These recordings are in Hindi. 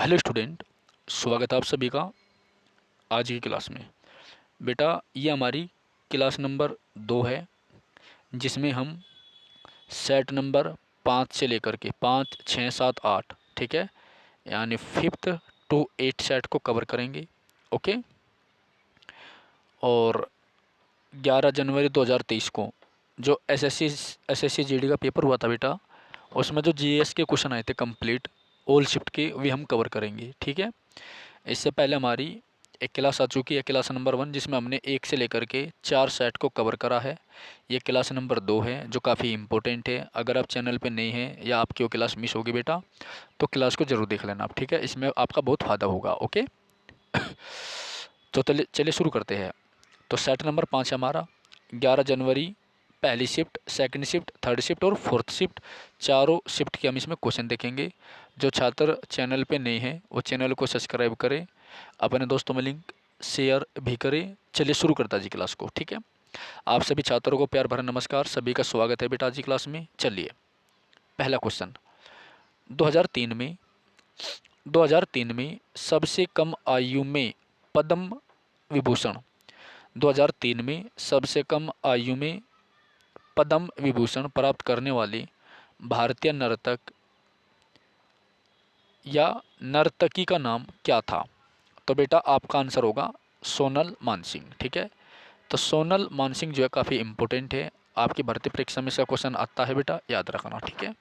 हेलो स्टूडेंट, स्वागत है आप सभी का आज की क्लास में। बेटा, ये हमारी क्लास नंबर 2 है, जिसमें हम सेट नंबर 5 से लेकर के 5, 6, 7, 8, ठीक है, यानी 5th to 8 सेट को कवर करेंगे। ओके। और 11 जनवरी 2023 को जो एसएससी जीडी का पेपर हुआ था बेटा, उसमें जो जीएस के क्वेश्चन आए थे कंप्लीट ऑल शिफ्ट के, वे हम कवर करेंगे। ठीक है। इससे पहले हमारी एक क्लास आ चुकी है, क्लास नंबर 1, जिसमें हमने 1 से लेकर के 4 सेट को कवर करा है। ये क्लास नंबर 2 है, जो काफ़ी इंपॉर्टेंट है। अगर आप चैनल पे नए हैं या आपकी वो क्लास मिस होगी बेटा, तो क्लास को ज़रूर देख लेना आप। ठीक है, इसमें आपका बहुत फ़ायदा होगा। ओके। तो चलिए शुरू करते हैं। तो सेट नंबर 5 है हमारा 11 जनवरी, पहली shift, second shift, third shift और फोर्थ शिफ्ट, चारों शिफ्ट के हम इसमें क्वेश्चन देखेंगे। जो छात्र चैनल पे नए हैं वो चैनल को सब्सक्राइब करें, अपने दोस्तों में लिंक शेयर भी करें। चलिए शुरू करता जी क्लास को। ठीक है। आप सभी छात्रों को प्यार भरा नमस्कार, सभी का स्वागत है बेटा जी क्लास में। चलिए, पहला क्वेश्चन। 2003 में 2003 में सबसे कम आयु में पद्म विभूषण 2003 में सबसे कम आयु में पद्म विभूषण प्राप्त करने वाले भारतीय नर्तक या नर्तकी का नाम क्या था? तो बेटा आपका आंसर होगा सोनल मानसिंह। ठीक है। तो सोनल मानसिंह जो है काफ़ी इंपॉर्टेंट है, आपकी भर्ती परीक्षा में इसका क्वेश्चन आता है बेटा, याद रखना। ठीक है।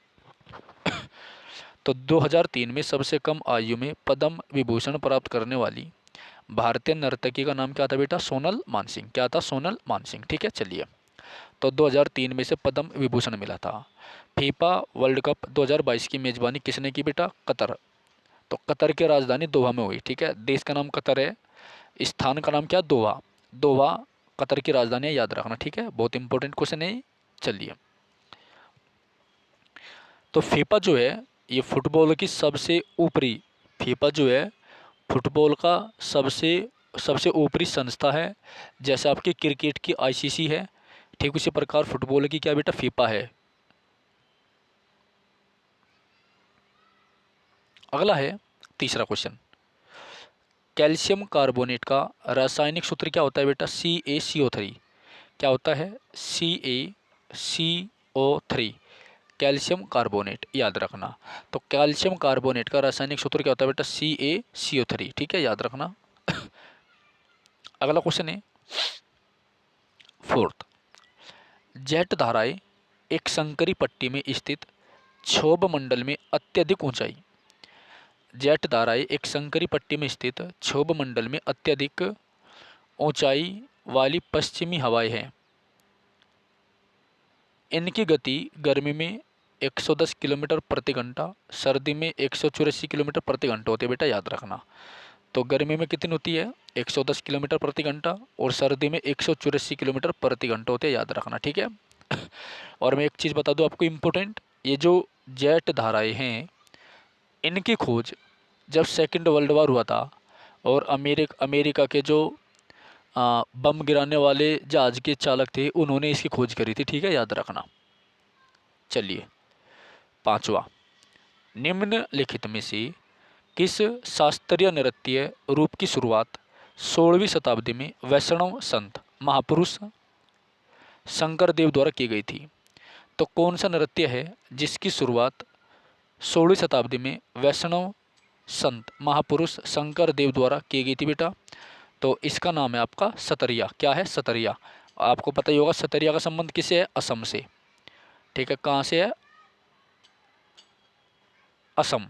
तो 2003 में सबसे कम आयु में पद्म विभूषण प्राप्त करने वाली भारतीय नर्तकी का नाम क्या था बेटा? सोनल मानसिंह। क्या था? सोनल मानसिंह। ठीक है। चलिए, तो 2003 में से पद्म विभूषण मिला था। फीफा वर्ल्ड कप 2022 की मेज़बानी किसने की बेटा? कतर। तो कतर की राजधानी दोहा में हुई। ठीक है। देश का नाम कतर है, स्थान का नाम क्या? दोहा। दोहा कतर की राजधानी है, याद रखना। ठीक है, बहुत इंपॉर्टेंट क्वेश्चन है। चलिए, तो फीफा जो है ये फुटबॉल की सबसे ऊपरी फीफा जो है फुटबॉल का सबसे सबसे ऊपरी संस्था है। जैसे आपकी क्रिकेट की आईसीसी है, ठीक उसी प्रकार फुटबॉल की क्या बेटा? फीफा है। अगला है तीसरा क्वेश्चन। कैल्शियम कार्बोनेट का रासायनिक सूत्र क्या होता है बेटा? CaCO3। क्या होता है? CaCO3, कैल्शियम कार्बोनेट, याद रखना। तो कैल्शियम कार्बोनेट का रासायनिक सूत्र क्या होता है बेटा? CaCO3। ठीक है, याद रखना। अगला क्वेश्चन है फोर्थ। जेट धाराएं एक संकरी पट्टी में स्थित क्षोभ मंडल में अत्यधिक ऊंचाई जेट धाराएं एक संकरी पट्टी में स्थित क्षोभ मंडल में अत्यधिक ऊंचाई वाली पश्चिमी हवाएं हैं। इनकी गति गर्मी में 110 किलोमीटर प्रति घंटा, सर्दी में 184 किलोमीटर प्रति घंटा होती है बेटा, याद रखना। तो गर्मी में कितनी होती है? 110 किलोमीटर प्रति घंटा, और सर्दी में 184 किलोमीटर प्रति घंटा होते हैं, याद रखना। ठीक है। और मैं एक चीज़ बता दूं आपको इम्पोर्टेंट, ये जो जेट धाराएं हैं इनकी खोज जब सेकंड वर्ल्ड वार हुआ था और अमेरिका के जो बम गिराने वाले जहाज के चालक थे उन्होंने इसकी खोज करी थी। ठीक है, याद रखना। चलिए, पांचवा। निम्नलिखित में से किस शास्त्रीय नृत्य रूप की शुरुआत 16वीं शताब्दी में वैष्णव संत महापुरुष शंकर देव द्वारा की गई थी? तो कौन सा नृत्य है जिसकी शुरुआत 16वीं शताब्दी में वैष्णव संत महापुरुष शंकर देव द्वारा की गई थी बेटा? तो इसका नाम है आपका सतरिया। क्या है? सतरिया। आपको पता ही होगा सतरिया का संबंध किससे है? असम से। ठीक है, कहाँ से है? असम।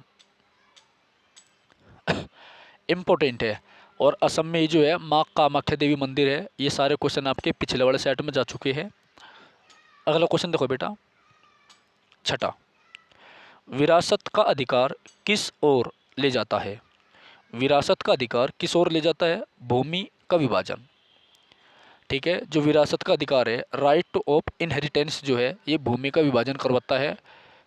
इम्पोर्टेंट है। और असम में ही जो है माँ कामाख्या देवी मंदिर है। ये सारे क्वेश्चन आपके पिछले वाले सेट में जा चुके हैं। अगला क्वेश्चन देखो बेटा, छठा। विरासत का अधिकार किस ओर ले जाता है? विरासत का अधिकार किस ओर ले जाता है? भूमि का विभाजन। ठीक है, जो विरासत का अधिकार है, राइट ऑफ इनहेरिटेंस, जो है ये भूमि का विभाजन करवाता है।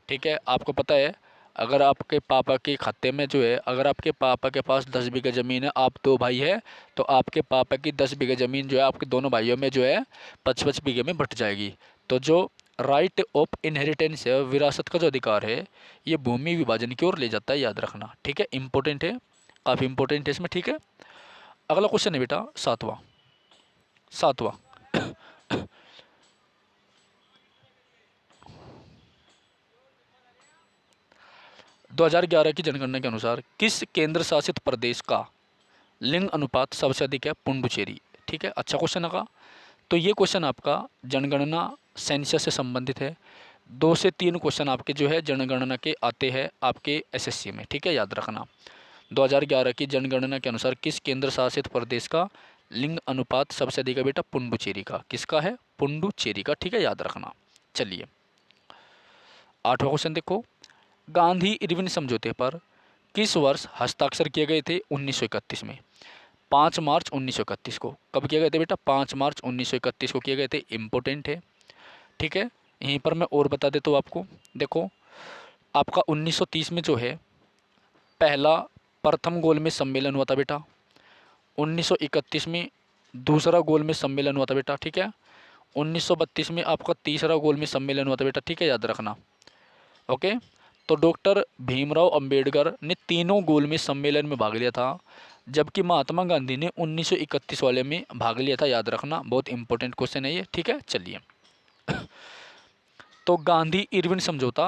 ठीक है, आपको पता है अगर आपके पापा के खाते में जो है, अगर आपके पापा के पास 10 बीघा ज़मीन है, आप 2 भाई है, तो आपके पापा की 10 बीघा ज़मीन जो है आपके दोनों भाइयों में जो है 25 बीघे में बट जाएगी। तो जो राइट ऑफ इनहेरिटेंस है, विरासत का जो अधिकार है, ये भूमि विभाजन की ओर ले जाता है, याद रखना। ठीक है, इंपॉर्टेंट है, काफ़ी इंपॉर्टेंट है इसमें। ठीक है, अगला क्वेश्चन है बेटा सातवां। सातवां 2011 की जनगणना के अनुसार किस केंद्र शासित प्रदेश का लिंग अनुपात सबसे अधिक है? पुडुचेरी। ठीक है, अच्छा क्वेश्चन लगा। तो ये क्वेश्चन आपका जनगणना सेंसस से संबंधित है। 2 से 3 क्वेश्चन आपके जो है जनगणना के आते हैं आपके एसएससी में। ठीक है, याद रखना। 2011 की जनगणना के अनुसार किस केंद्र शासित प्रदेश का लिंग अनुपात सबसे अधिक है बेटा? पुडुचेरी का। किसका है? पुडुचेरी का। ठीक है, याद रखना। चलिए 8वां क्वेश्चन देखो, गांधी इरविन समझौते पर किस वर्ष हस्ताक्षर किए गए थे? 1931 में। 5 मार्च 1931 को। कब किए गए थे बेटा? 5 मार्च 1931 को किए गए थे। इम्पोर्टेंट है। ठीक है, यहीं पर मैं और बता देता हूँ आपको। देखो आपका 1930 में जो है पहला प्रथम गोलमेज सम्मेलन हुआ था बेटा। 1931 में दूसरा गोलमेज सम्मेलन हुआ था बेटा। ठीक है, 1932 में आपका तीसरा गोलमेज सम्मेलन हुआ था बेटा। ठीक है, याद रखना। ओके, तो डॉक्टर भीमराव अंबेडकर ने तीनों गोलमेज सम्मेलन में भाग लिया था, जबकि महात्मा गांधी ने 1931 वाले में भाग लिया था, याद रखना। बहुत इंपॉर्टेंट क्वेश्चन है ये। ठीक है, चलिए तो गांधी इरविन समझौता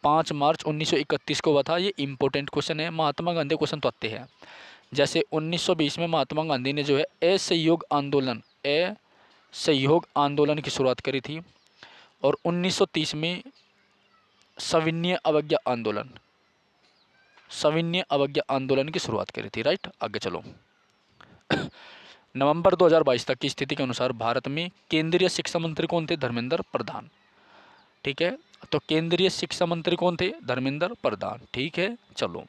5 मार्च 1931 को हुआ था। ये इंपॉर्टेंट क्वेश्चन है। महात्मा गांधी क्वेश्चन तो आते हैं, जैसे 1920 में महात्मा गांधी ने जो है असहयोग आंदोलन की शुरुआत करी थी, और 1930 में सविनय अवज्ञा आंदोलन की शुरुआत करी थी। राइट, आगे चलो नवंबर 2022 तक की स्थिति के अनुसार भारत में केंद्रीय शिक्षा मंत्री कौन थे? धर्मेंद्र प्रधान। ठीक है, तो केंद्रीय शिक्षा मंत्री कौन थे? धर्मेंद्र प्रधान। ठीक है, चलो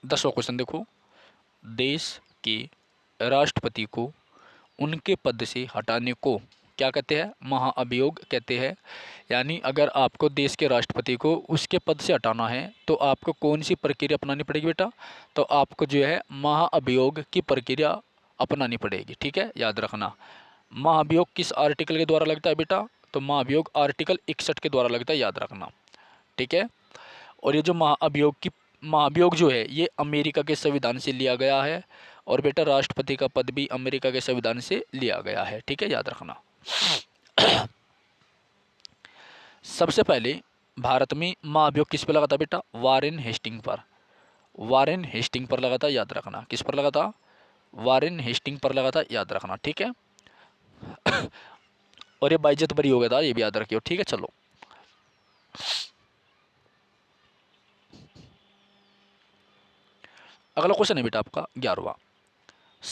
10वां क्वेश्चन देखो, देश के राष्ट्रपति को उनके पद से हटाने को क्या कहते हैं? महाअभियोग कहते हैं। यानी अगर आपको देश के राष्ट्रपति को उसके पद से हटाना है तो आपको कौन सी प्रक्रिया अपनानी पड़ेगी बेटा? तो आपको जो है महाअभियोग की प्रक्रिया अपनानी पड़ेगी। ठीक है, याद रखना। महाअभियोग किस आर्टिकल के द्वारा लगता है बेटा? तो महाअभियोग आर्टिकल 61 के द्वारा लगता है, याद रखना। ठीक है, और ये जो महाअभियोग जो है ये अमेरिका के संविधान से लिया गया है, और बेटा राष्ट्रपति का पद भी अमेरिका के संविधान से लिया गया है। ठीक है, याद रखना। सबसे पहले भारत में महाअभियोग किस पर लगा था बेटा? वारेन हेस्टिंग पर। वारेन हेस्टिंग पर लगा था, याद रखना। किस पर लगा था? वारेन हेस्टिंग पर लगा था, याद रखना। ठीक है और ये बाइज्जत बरी हो गया था, ये भी याद रखियो। ठीक है, चलो अगला क्वेश्चन है बेटा आपका 11वां।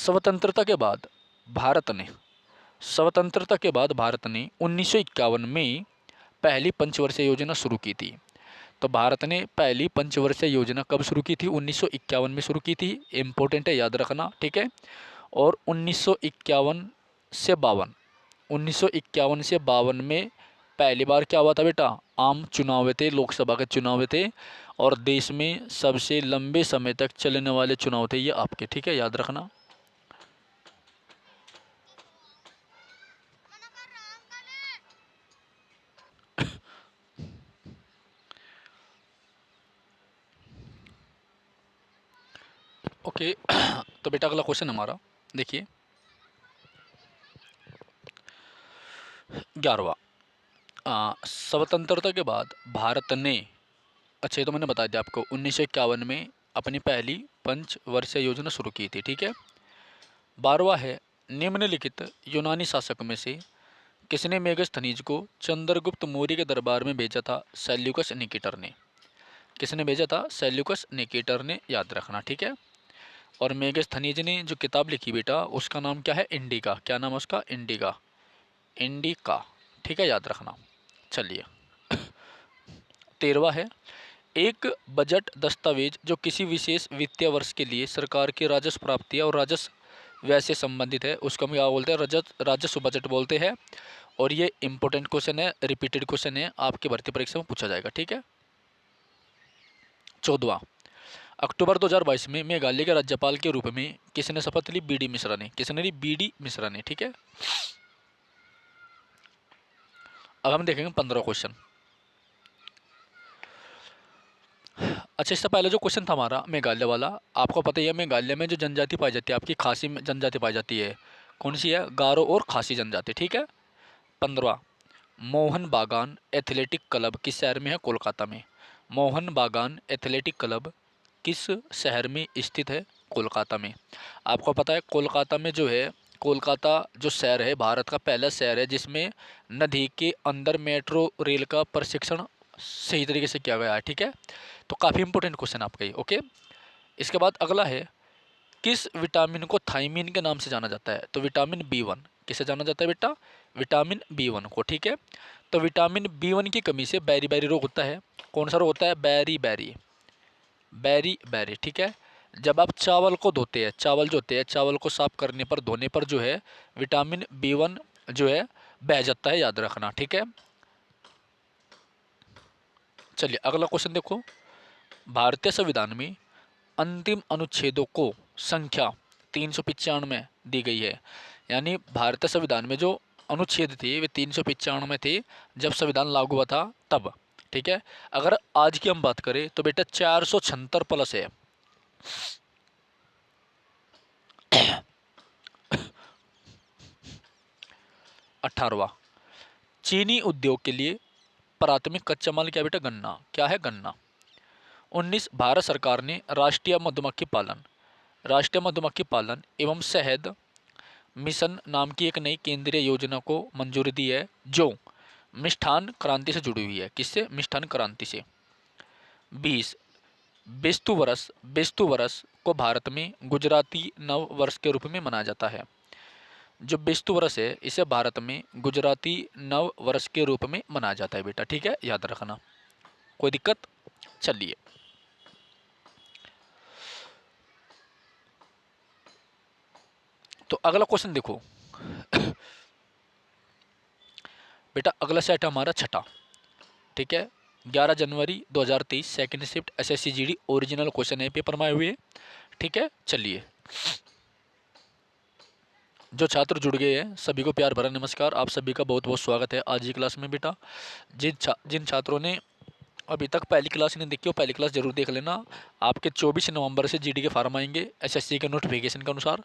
स्वतंत्रता के बाद भारत ने 1951 में पहली पंचवर्षीय योजना शुरू की थी। तो भारत ने पहली पंचवर्षीय योजना कब शुरू की थी? 1951 में शुरू की थी। इम्पोर्टेंट है, याद रखना। ठीक है, और 1951 से 52 में पहली बार क्या हुआ था बेटा? आम चुनाव हुए थे, लोकसभा के चुनाव हुए थे, और देश में सबसे लंबे समय तक चलने वाले चुनाव थे ये आपके। ठीक है, याद रखना। ओके तो बेटा अगला क्वेश्चन हमारा देखिए 11वां। स्वतंत्रता के बाद भारत ने, अच्छा ये तो मैंने बता दिया आपको, 1951 में अपनी पहली पंचवर्षीय योजना शुरू की थी। ठीक है, 12वां है, निम्नलिखित यूनानी शासक में से किसने मेगस्थनीज को चंद्रगुप्त मौर्य के दरबार में भेजा था? सेल्यूकस निकेटर ने। किसने भेजा था? सेल्यूकस निकेटर ने, याद रखना। ठीक है, और मेगस्थनीज ने जो किताब लिखी बेटा उसका नाम क्या है? इंडिका। क्या नाम है उसका? इंडिका। इंडिका। ठीक है, याद रखना। चलिए 13वां है, एक बजट दस्तावेज जो किसी विशेष वित्तीय वर्ष के लिए सरकार की राजस्व प्राप्तियां और राजस्व व्यय से संबंधित है उसको हम क्या बोलते हैं? राजस्व बजट बोलते हैं। और ये इंपॉर्टेंट क्वेश्चन है, रिपीटेड क्वेश्चन है, आपकी भर्ती परीक्षा में पूछा जाएगा। ठीक है, 14वां, अक्टूबर 2022 में मेघालय के राज्यपाल के रूप में किसने शपथ ली? बी डी मिश्रा ने। किसने ली? बी डी मिश्रा ने। ठीक है, अब हम देखेंगे 15 क्वेश्चन। अच्छा, इससे पहले जो क्वेश्चन था हमारा मेघालय वाला, आपको पता ही है मेघालय में जो जनजाति पाई जाती है आपकी खासी जनजाति पाई जाती है, कौन सी है? गारो और खासी जनजाति, ठीक है। 15, मोहन बागान एथलेटिक क्लब किस शहर में है? कोलकाता में। मोहन बागान एथलेटिक क्लब किस शहर में स्थित है? कोलकाता में। आपको पता है कोलकाता में जो है, कोलकाता जो शहर है भारत का पहला शहर है जिसमें नदी के अंदर मेट्रो रेल का प्रशिक्षण सही तरीके से किया गया है, ठीक है। तो काफ़ी इंपॉर्टेंट क्वेश्चन आपका ये, ओके। इसके बाद अगला है, किस विटामिन को थायमीन के नाम से जाना जाता है? तो विटामिन B1 किसे जाना जाता है बेटा? विटामिन B1 को, ठीक है। तो विटामिन B1 की कमी से बैरी बैरी रोग होता है। कौन सा रोग होता है? बैरी बैरी, बैरी बैरी, ठीक है। जब आप चावल को धोते हैं, चावल जो होते हैं, चावल को साफ करने पर, धोने पर जो है विटामिन B1 जो है बह जाता है, याद रखना, ठीक है। चलिए अगला क्वेश्चन देखो। भारतीय संविधान में अंतिम अनुच्छेदों को संख्या 395 दी गई है। यानी भारतीय संविधान में जो अनुच्छेद थे वे 395 थे जब संविधान लागू हुआ था तब, ठीक है। अगर आज की हम बात करें तो बेटा 476 प्लस है। 18वां, चीनी उद्योग के लिए प्राथमिक कच्चा माल क्या बेटा? गन्ना। क्या है? गन्ना। 19, भारत सरकार ने राष्ट्रीय मधुमक्खी पालन एवं शहद मिशन नाम की एक नई केंद्रीय योजना को मंजूरी दी है जो मिष्ठान क्रांति से जुड़ी हुई है। किससे? मिष्ठान क्रांति से। 20, बेस्तु वर्ष को भारत में गुजराती नव वर्ष के रूप में मनाया जाता है। जो बेस्तु वर्ष है इसे भारत में गुजराती नव वर्ष के रूप में मनाया जाता है बेटा, ठीक है, याद रखना। कोई दिक्कत? चलिए तो अगला क्वेश्चन देखो। बेटा अगला सेट है हमारा छठा, ठीक है। 11 जनवरी 2023 second shift SSC GD original question है, पेपर में आए हुए, ठीक है। चलिए जो छात्र जुड़ गए हैं सभी को प्यार भरा नमस्कार। आप सभी का बहुत बहुत स्वागत है आज की क्लास में बेटा। जिन छात्रों ने अभी तक पहली क्लास नहीं देखी हो पहली क्लास जरूर देख लेना। आपके 24 नवंबर से GD के फार्म आएंगे SSC के नोटिफिकेशन के अनुसार,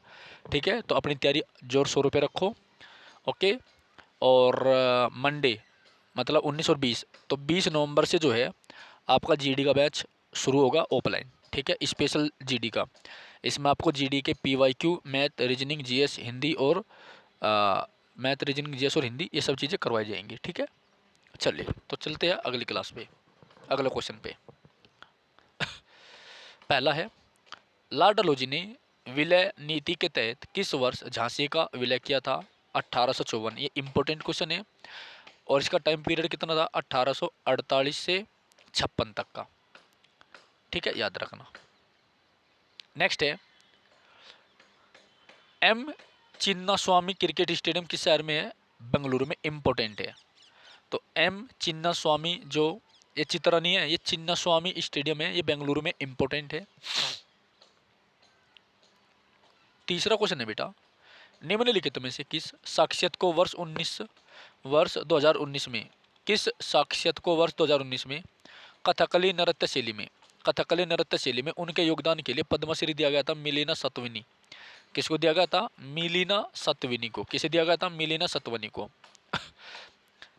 ठीक है। तो अपनी तैयारी जोर शोरों पे रखो, ओके। और मंडे मतलब 19 और 20, तो 20 नवंबर से जो है आपका GD का बैच शुरू होगा ऑफलाइन, ठीक है, स्पेशल GD का। इसमें आपको GD के PYQ, math, reasoning, GS, Hindi और मैथ, रीजनिंग, GS और हिंदी, ये सब चीज़ें करवाई जाएंगी, ठीक है। चलिए तो चलते हैं अगली क्लास पे, अगले क्वेश्चन पे। पहला है, लॉर्ड डलहौजी ने विलय नीति के तहत किस वर्ष झांसी का विलय किया था? 1854। ये इंपॉर्टेंट क्वेश्चन है और इसका टाइम पीरियड कितना था? 1848 से 56 तक का, ठीक है, याद रखना। नेक्स्ट है, M चिन्नास्वामी क्रिकेट स्टेडियम किस शहर में है? बेंगलुरु में, इंपॉर्टेंट है। तो M चिन्नास्वामी, जो ये चित्रा नहीं है, ये चिन्नास्वामी स्टेडियम है, ये बेंगलुरु में, इंपॉर्टेंट है। तीसरा क्वेश्चन है बेटा, निम्नलिखित में से किस साक्षात को वर्ष 2019 में कथकली नृत्य शैली में उनके योगदान के लिए पद्मश्री दिया गया था मिलिना सत्वनी। किसको दिया गया था? मिलिना सत्वनी को। किसे दिया गया था? मिलिना सत्वनी को।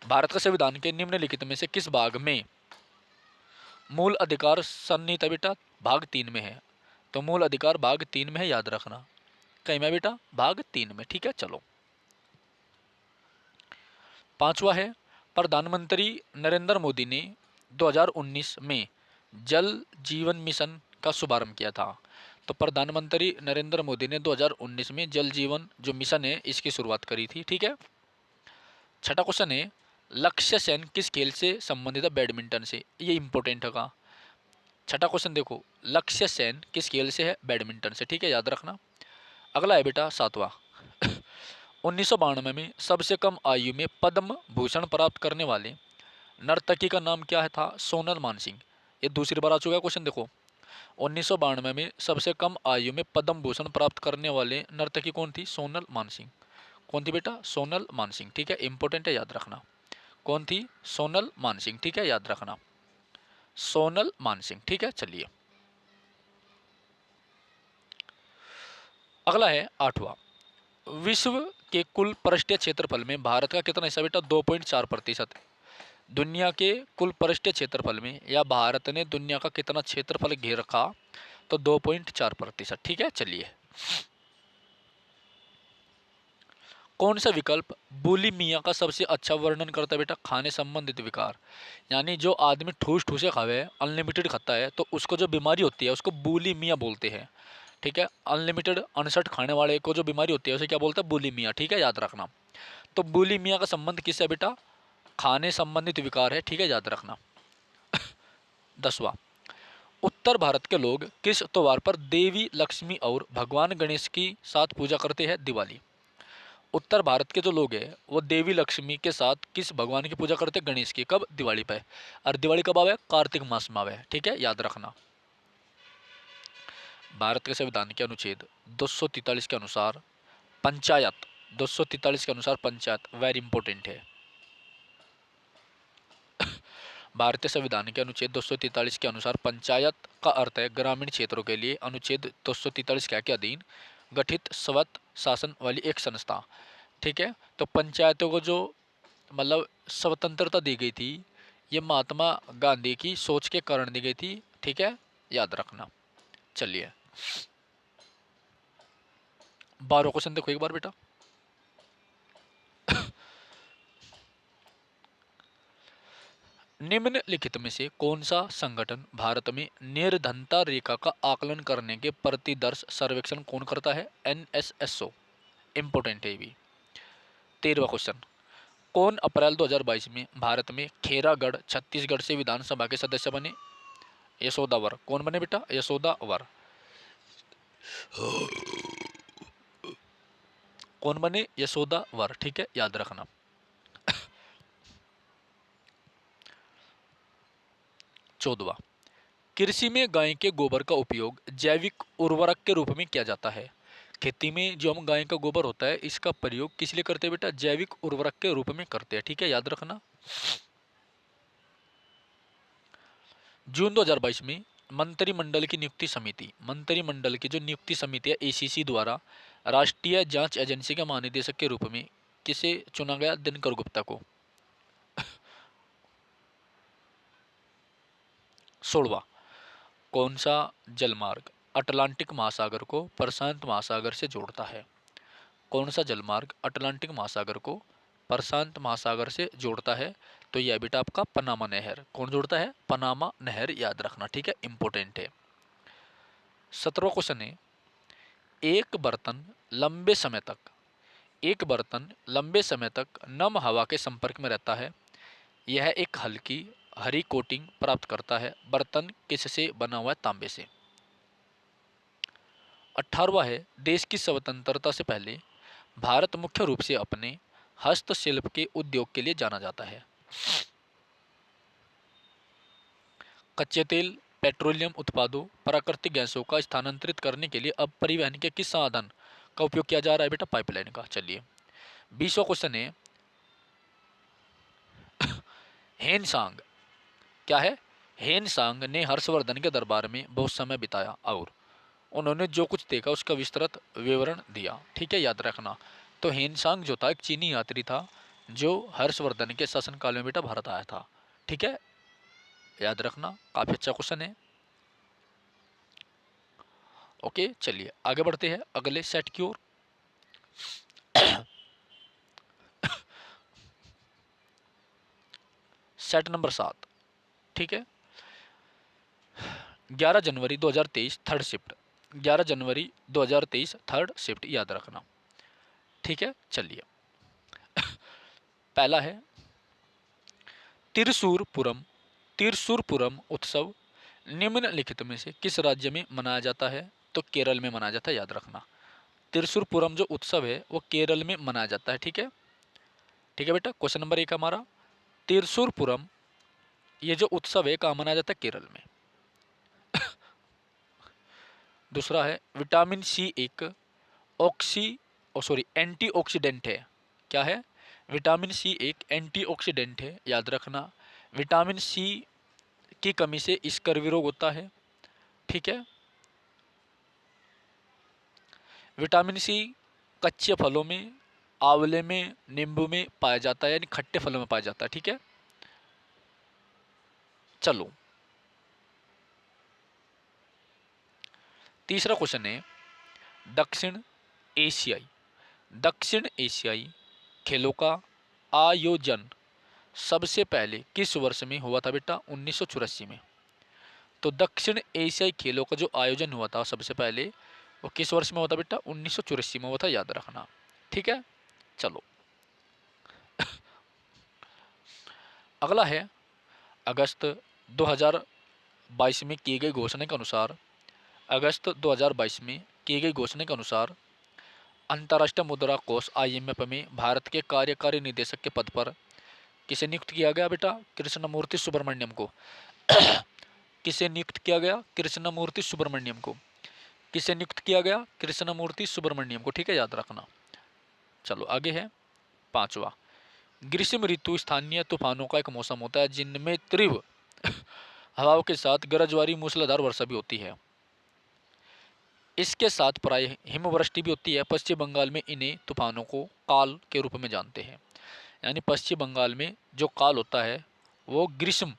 भारत का संविधान के निम्नलिखित में से किस भाग में मूल अधिकार सन्निहित है बेटा? भाग 3 में है। तो मूल अधिकार भाग 3 में है, याद रखना। कहीं में बेटा? भाग 3 में, ठीक है। चलो पांचवा है, प्रधानमंत्री नरेंद्र मोदी ने 2019 में जल जीवन मिशन का शुभारंभ किया था। तो प्रधानमंत्री नरेंद्र मोदी ने 2019 में जल जीवन जो मिशन है इसकी शुरुआत करी थी, ठीक है। छठा क्वेश्चन है, लक्ष्य सेन किस खेल से संबंधित है? बैडमिंटन से। ये इंपॉर्टेंट होगा। छठा क्वेश्चन देखो, लक्ष्य सेन किस खेल से है? बैडमिंटन से, ठीक है, याद रखना। अगला है बेटा सातवां, 1992 में सबसे कम आयु में पद्म भूषण प्राप्त करने वाले नर्तकी का नाम क्या है था? सोनल मानसिंह। ये दूसरी बार आ चुका है क्वेश्चन देखो। 1992 में सबसे कम आयु में पद्म भूषण प्राप्त करने वाले नर्तकी कौन थी? सोनल मानसिंह। कौन थी बेटा? सोनल मानसिंह, ठीक है, इंपॉर्टेंट है, याद रखना। कौन थी? सोनल मानसिंह, ठीक है, याद रखना, सोनल मानसिंह, ठीक है। चलिए अगला है 8वां। विश्व के कुल पृष्ठीय क्षेत्रफल में भारत का कितना हिस्सा बेटा? 2.4%। दुनिया के कुल पृष्ठीय क्षेत्रफल में या भारत ने दुनिया का कितना क्षेत्रफल घेर रखा? तो 2.4%, ठीक है। चलिए कौन सा विकल्प बुलिमिया का सबसे अच्छा वर्णन करता है बेटा? खाने संबंधित विकार, यानी जो आदमी ठूस ठूसे खावे अनलिमिटेड खाता है तो उसको जो बीमारी होती है उसको बुलिमिया बोलते हैं, ठीक है। अनलिमिटेड अनसठ खाने वाले को जो बीमारी होती है उसे क्या बोलते हैं? बुलिमिया, ठीक है, याद रखना। तो बुलिमिया का संबंध किससे बेटा? खाने संबंधित विकार है, ठीक है, याद रखना। 10वां। उत्तर भारत के लोग किस त्योहार पर देवी लक्ष्मी और भगवान गणेश की साथ पूजा करते हैं? दिवाली। उत्तर भारत के जो लोग हैं वो देवी लक्ष्मी के साथ किस भगवान की पूजा करते हैं? गणेश की। कब? दिवाली पे। और दिवाली कब आवे? कार्तिक मास में आवे, ठीक है, याद रखना। भारत के संविधान के अनुच्छेद 243 के अनुसार पंचायत, 243 के अनुसार पंचायत वेरी इंपॉर्टेंट है। भारतीय संविधान के अनुच्छेद 243 के अनुसार पंचायत का अर्थ है ग्रामीण क्षेत्रों के लिए अनुच्छेद 243 के अधीन गठित स्वत शासन वाली एक संस्था, ठीक है। तो पंचायतों को जो मतलब स्वतंत्रता दी गई थी ये महात्मा गांधी की सोच के कारण दी गई थी, ठीक है, याद रखना। चलिए 12 क्वेश्चन देखो एक बार बेटा। निम्नलिखित में से कौन सा संगठन भारत में निर्धनता रेखा का आकलन करने के प्रतिदर्श सर्वेक्षण कौन करता है? NSSO, इंपोर्टेंट है ये भी। 13वां क्वेश्चन। कौन अप्रैल 2022 में भारत में खेरागढ़ छत्तीसगढ़ से विधानसभा के सदस्य बने? यशोदावर। कौन बने बेटा? यशोदावर। कौन बने? यशोदावर, ठीक है, याद रखना। 14वां। कृषि में गाय के गोबर का उपयोग जैविक उर्वरक के रूप में किया जाता है। खेती में जो हम गाय का गोबर होता है इसका प्रयोग किस लिए करते हैं बेटा? जैविक उर्वरक के रूप में करते हैं, ठीक है, याद रखना। जून 2022 में मंत्रिमंडल की नियुक्ति समिति, मंत्रिमंडल की जो नियुक्ति समिति है ACC द्वारा राष्ट्रीय जांच एजेंसी के महानिदेशक के रूप में किसे चुना गया? दिनकर गुप्ता को। 16वां। कौन सा जलमार्ग अटलांटिक महासागर को प्रशांत महासागर से जोड़ता है? कौन सा जलमार्ग अटलांटिक महासागर को प्रशांत महासागर से जोड़ता है? तो यह बेटा आपका पनामा नहर। कौन जोड़ता है? पनामा नहर, याद रखना, ठीक है, इंपॉर्टेंट है। 17वां क्वेश्चन है। एक बर्तन लंबे समय तक नम हवा के संपर्क में रहता है। यह एक हल्की हरी कोटिंग प्राप्त करता है। बर्तन किससे बना हुआ है? तांबे से। 18वां है। देश की स्वतंत्रता से पहले भारत मुख्य रूप से अपने हस्तशिल्प के उद्योग के लिए जाना जाता है। कच्चे तेल, पेट्रोलियम उत्पादों, प्राकृतिक गैसों का स्थानांतरित करने के लिए अब परिवहन के किस साधन का उपयोग किया जा रहा है बेटा? पाइपलाइन का। चलिए 20वां क्वेश्चन है। हेनसांग क्या है? हेनसांग ने हर्षवर्धन के दरबार में बहुत समय बिताया और उन्होंने जो कुछ देखा उसका विस्तृत विवरण दिया, ठीक है, याद रखना। तो हेनसांग जो था एक चीनी यात्री था जो हर्षवर्धन के शासनकाल में बेटा भारत आया था, ठीक है, याद रखना, काफी अच्छा क्वेश्चन है। ओके चलिए आगे बढ़ते हैं अगले सेट की ओर। सेट नंबर 7, ठीक है। 11 जनवरी 2023 थर्ड शिफ्ट, 11 जनवरी 2023 थर्ड शिफ्ट, याद रखना, ठीक है। चलिए पहला है तिरसूरपुरम। तिरसूरपुरम उत्सव निम्नलिखित में से किस राज्य में मनाया जाता है? तो केरल में मनाया जाता है, याद रखना। तिरसूरपुरम जो उत्सव है वो केरल में मनाया जाता है, ठीक है, ठीक है बेटा। क्वेश्चन नंबर 1 हमारा तिरसूरपुरम ये जो उत्सव है कहाँ मनाया जाता है? केरल में। दूसरा है विटामिन C एक ऑक्सी सॉरी एंटीऑक्सीडेंट है। क्या है? विटामिन सी एक एंटीऑक्सीडेंट है, याद रखना। विटामिन सी की कमी से स्कर्वी रोग होता है, ठीक है। विटामिन सी कच्चे फलों में, आंवले में, नींबू में पाया जाता है, यानी खट्टे फलों में पाया जाता है, ठीक है। चलो तीसरा क्वेश्चन है, दक्षिण एशियाई दक्षिण एशियाई खेलों का आयोजन सबसे पहले किस वर्ष में हुआ था बेटा? 1984 में। तो दक्षिण एशियाई खेलों का जो आयोजन हुआ था सबसे पहले, वो किस वर्ष में हुआ था बेटा? 1984 में हुआ था, याद रखना, ठीक है। चलो अगला है, अगस्त 2022 में की गई घोषणा के अनुसार, अगस्त 2022 में की गई घोषणा के अनुसार अंतर्राष्ट्रीय मुद्रा कोष IMF में भारत के कार्यकारी निदेशक के पद पर किसे नियुक्त किया गया बेटा? कृष्णमूर्ति सुब्रमण्यम को। किसे नियुक्त किया गया? कृष्णमूर्ति सुब्रमण्यम को। किसे नियुक्त किया गया? कृष्णमूर्ति सुब्रमण्यम को, ठीक है, याद रखना। चलो आगे है पांचवा, ग्रीष्म ऋतु स्थानीय तूफानों का एक मौसम होता है जिनमें तीव्र हवाओं के साथ गरजवारी मूसलाधार वर्षा भी होती है। इसके साथ प्राय हिमवृष्टि भी होती है। पश्चिम बंगाल में इन्हें तूफानों को काल के रूप में जानते हैं। यानी पश्चिम बंगाल में जो काल होता है वो ग्रीष्म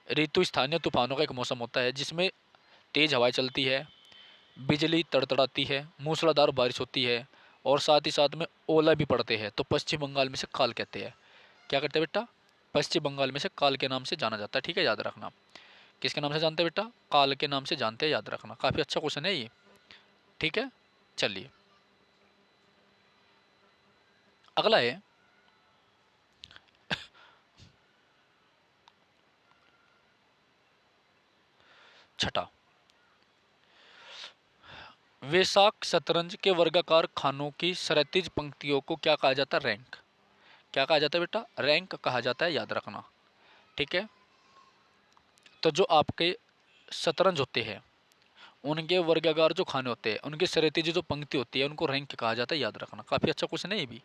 ऋतु स्थानीय तूफानों का एक मौसम होता है जिसमें तेज हवाएं चलती है, बिजली तड़तड़ाती है, मूसलाधार बारिश होती है और साथ ही साथ में ओला भी पड़ते हैं। तो पश्चिम बंगाल में से काल कहते हैं। क्या करते हैं बेटा? पश्चिम बंगाल में से काल के नाम से जाना जाता है, ठीक है, याद रखना। किसके नाम से जानते हैं बेटा? काल के नाम से जानते हैं, याद रखना। काफ़ी अच्छा क्वेश्चन है ये, ठीक है। चलिए अगला है, छठा, वैशाख शतरंज के वर्गाकार खानों की क्षैतिज पंक्तियों को क्या कहा जाता है? रैंक। क्या कहा जाता है बेटा? रैंक कहा जाता है, याद रखना, ठीक है। तो जो आपके शतरंज होते हैं उनके वर्गाकार जो खाने होते हैं, उनके क्षैतिज जो पंक्ति होती है, उनको रैंक कहा जाता है, याद रखना। काफ़ी अच्छा क्वेश्चन है ये भी,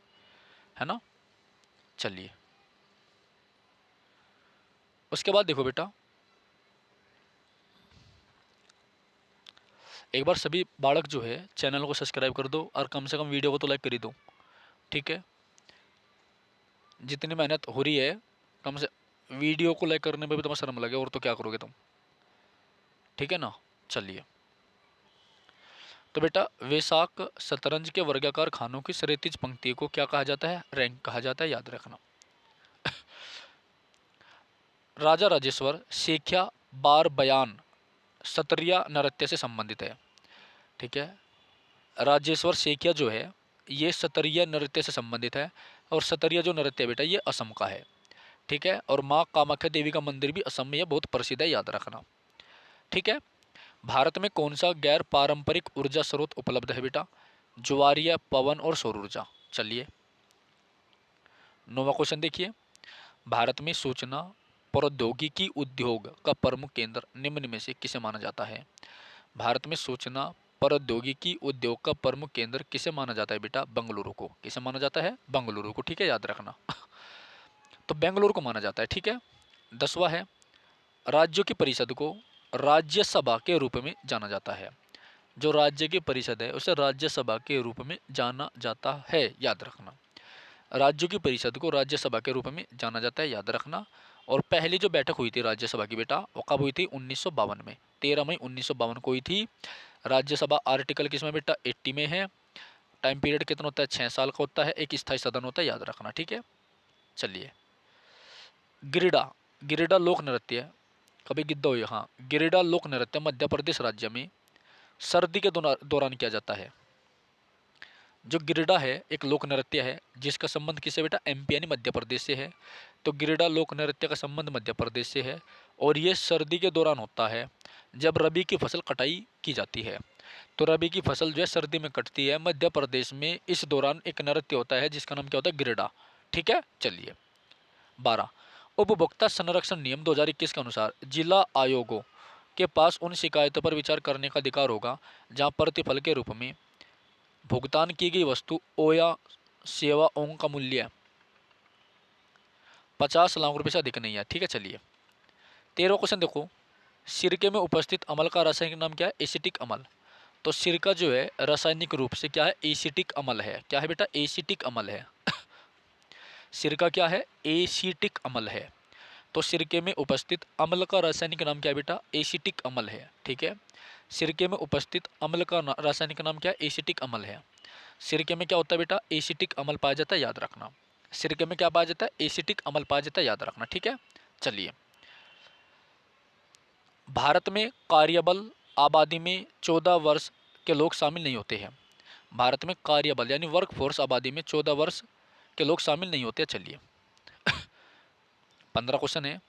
है ना। चलिए उसके बाद देखो बेटा, एक बार सभी बालक जो है चैनल को सब्सक्राइब कर दो और कम से कम वीडियो को तो लाइक कर ही दो, ठीक है। जितनी मेहनत हो रही है, कम से वीडियो को लाइक करने में भी तुम्हें शर्म लगे, और तो क्या करोगे तुम, ठीक है ना। चलिए तो बेटा, वैशाख शतरंज के वर्गाकार खानों की क्षैतिज पंक्ति को क्या कहा जाता है? रैंक कहा जाता है, याद रखना। राजा राजेश्वर शेख्या बार बयान सतरिया नृत्य से संबंधित है, ठीक है। राजेश्वर शेखिया जो है ये सतरिया नृत्य से संबंधित है, और सतरिया जो नृत्य है बेटा ये असम का है, ठीक है। और माँ कामाख्या देवी का मंदिर भी असम में, यह बहुत प्रसिद्ध है, याद रखना, ठीक है। भारत में कौन सा गैर पारंपरिक ऊर्जा स्रोत उपलब्ध है बेटा? ज्वारीय, पवन और सौर ऊर्जा। चलिए नौवां क्वेश्चन देखिए, भारत में सूचना प्रौद्योगिकी उद्योग का प्रमुख केंद्र निम्न में से किसे माना जाता है? भारत में सूचना प्रौद्योगिकी उद्योग का प्रमुख केंद्र किसे माना जाता है बेटा? बेंगलुरु को। किसे माना जाता है? बेंगलुरु को, ठीक है, याद रखना। तो बेंगलुरु को माना जाता है, ठीक है। 10वां है, राज्यों की परिषद को राज्यसभा के रूप में जाना जाता है। जो राज्य की परिषद है उसे राज्यसभा के रूप में जाना जाता है, याद रखना। राज्यों की परिषद को राज्यसभा के रूप में जाना जाता है, याद रखना। और पहली जो बैठक हुई थी राज्यसभा की बेटा, वो कब हुई थी? 1952 में, 13 मई 1952 को हुई थी राज्यसभा। आर्टिकल किसमें बेटा? 80 में है। टाइम पीरियड कितना होता है? 6 साल का होता है। एक स्थायी सदन होता है, याद रखना, ठीक है। चलिए गिरिडा, गिरिडा लोक नृत्य, कभी गिद्ध हो, हाँ, गिरिडा लोक नृत्य मध्य प्रदेश राज्य में सर्दी के दौरान किया जाता है। जो गिरिडा है एक लोक नृत्य है जिसका संबंध किससे बेटा? MP यानी मध्य प्रदेश से है। तो गिरिडा लोक नृत्य का संबंध मध्य प्रदेश से है, और ये सर्दी के दौरान होता है जब रबी की फसल कटाई की जाती है। तो रबी की फसल जो है सर्दी में कटती है मध्य प्रदेश में, इस दौरान एक नृत्य होता है जिसका नाम क्या होता है? गिरिडा, ठीक है। चलिए 12, उपभोक्ता संरक्षण नियम 2021 के अनुसार जिला आयोगों के पास उन शिकायतों पर विचार करने का अधिकार होगा जहां प्रतिफल के रूप में भुगतान की गई वस्तु ओ या सेवाओं का मूल्य 50 लाख रुपये से अधिक नहीं है, ठीक है। चलिए 13वां क्वेश्चन देखो, सिरके में उपस्थित अम्ल का रासायनिक नाम क्या है? एसिटिक अम्ल। तो सिरका जो है रासायनिक रूप से क्या है? एसिटिक अम्ल है। क्या है बेटा? एसिटिक अम्ल है। सिरका क्या है? एसिटिक अम्ल है। तो सिरके में उपस्थित अम्ल का रासायनिक नाम क्या है बेटा? एसिटिक अम्ल है, ठीक है। सिरके में उपस्थित अम्ल का रासायनिक नाम क्या है? एसिटिक अम्ल है। सिरके में क्या होता है बेटा? एसिटिक अम्ल पाया जाता है, याद रखना। सिरके में क्या पाया जाता है? एसिटिक अम्ल पाया जाता है, याद रखना, ठीक है। चलिए, भारत में कार्यबल आबादी में 14 वर्ष के लोग शामिल नहीं होते हैं। भारत में कार्यबल यानी वर्क फोर्स आबादी में 14 वर्ष के लोग शामिल नहीं होते। चलिए 15 क्वेश्चन है,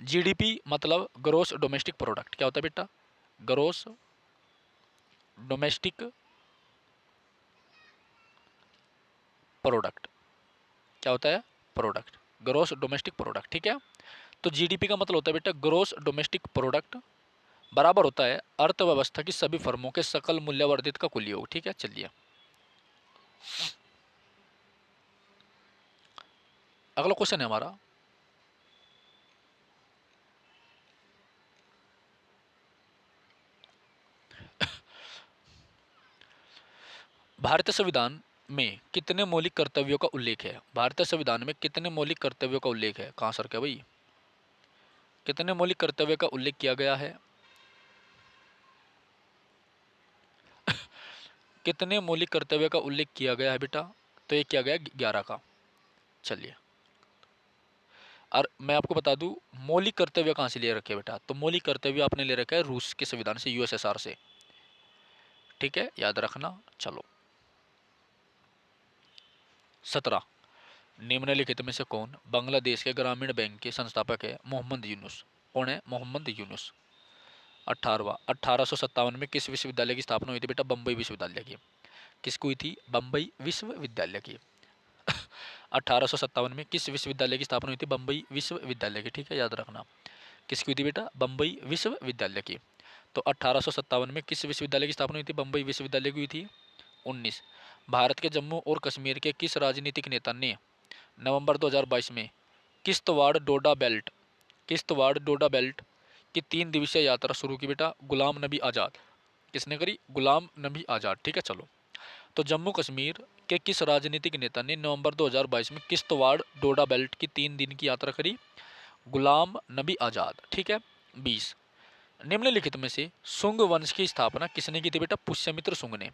जीडीपी मतलब ग्रोस डोमेस्टिक प्रोडक्ट क्या होता है बेटा? ग्रोस डोमेस्टिक प्रोडक्ट क्या होता है? प्रोडक्ट, ग्रोस डोमेस्टिक प्रोडक्ट, ठीक है। तो जीडीपी का मतलब होता है बेटा ग्रोस डोमेस्टिक प्रोडक्ट, बराबर होता है अर्थव्यवस्था की सभी फर्मों के सकल मूल्यवर्धित का कुल योग, ठीक है। चलिए अगला क्वेश्चन है हमारा, भारतीय संविधान में कितने मौलिक कर्तव्यों का उल्लेख है? भारतीय संविधान में कितने मौलिक कर्तव्यों का उल्लेख है? कहाँ सर क्या भाई, कितने मौलिक कर्तव्यों का उल्लेख किया गया है? कितने मौलिक कर्तव्यों का उल्लेख किया गया है बेटा? तो ये किया गया 11 का। चलिए, और मैं आपको बता दूं मौलिक कर्तव्य कहाँ से ले रखे बेटा? तो मौलिक कर्तव्य आपने ले रखा है रूस के संविधान से, यूएसएसआर से, ठीक है, याद रखना। चलो 17, निम्नलिखित में से कौन बांग्लादेश के ग्रामीण बैंक के संस्थापक है? मोहम्मद यूनुस। कौन है? मोहम्मद यूनुस। 18वां, 1857 में किस विश्वविद्यालय की स्थापना हुई थी बेटा? बम्बई विश्वविद्यालय की। किसको हुई थी? बम्बई विश्वविद्यालय की। 1857 में किस विश्वविद्यालय की स्थापना हुई थी? बम्बई विश्वविद्यालय की, ठीक है, याद रखना। किसकी हुई थी बेटा? बम्बई विश्वविद्यालय की। तो 1857 में किस विश्वविद्यालय की स्थापना हुई थी? बम्बई विश्वविद्यालय की हुई थी। 19, भारत के जम्मू और कश्मीर के किस राजनीतिक नेता ने नवंबर 2022 में किश्तवाड़ डोडा बेल्ट की 3 दिवसीय यात्रा शुरू की बेटा? गुलाम नबी आज़ाद। किसने करी? गुलाम नबी आज़ाद, ठीक है। चलो, तो जम्मू कश्मीर के किस राजनीतिक नेता ने नवंबर 2022 में किश्तवाड़ डोडा बेल्ट की 3 दिन की यात्रा करी? गुलाम नबी आज़ाद, ठीक है। 20, निम्नलिखित में से शुंग वंश की स्थापना किसने की थी बेटा? पुष्यमित्र शुंग ने।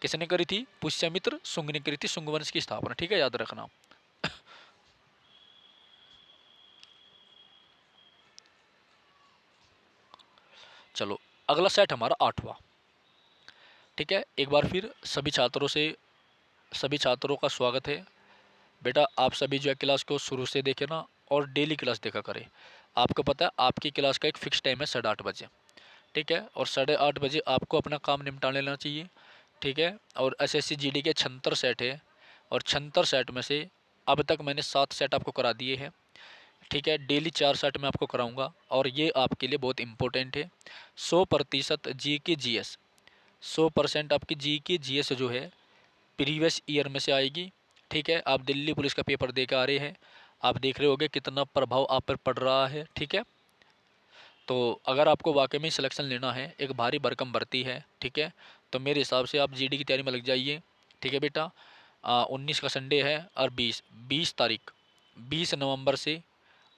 किसने करी थी? पुष्यमित्र शुंग ने करी थी शुंग वंश की स्थापना, ठीक है, याद रखना। चलो अगला सेट हमारा 8वां, ठीक है। एक बार फिर सभी छात्रों का स्वागत है बेटा। आप सभी जो है क्लास को शुरू से देखे ना, और डेली क्लास देखा करें। आपको पता है आपकी क्लास का एक फिक्स टाइम है 8:30 बजे, ठीक है। और 8:30 बजे आपको अपना काम निपटा लेना चाहिए, ठीक है। और एसएससी जीडी के 76 सेट है, और 76 सेट में से अब तक मैंने 7 सेट आपको करा दिए हैं, ठीक है। डेली 4 सेट मैं आपको कराऊंगा, और ये आपके लिए बहुत इंपॉर्टेंट है। 100% जी की जीएस, 100% आपकी जी की जीएस जो है प्रीवियस ईयर में से आएगी, ठीक है। आप दिल्ली पुलिस का पेपर दे के आ रहे हैं, आप देख रहे होगे कितना प्रभाव आप पर पड़ रहा है, ठीक है। तो अगर आपको वाकई में सिलेक्शन लेना है, एक भारी भरकम भर्ती है, ठीक है, तो मेरे हिसाब से आप जीडी की तैयारी में लग जाइए, ठीक है बेटा। 19 का संडे है, और 20 तारीख 20 नवंबर से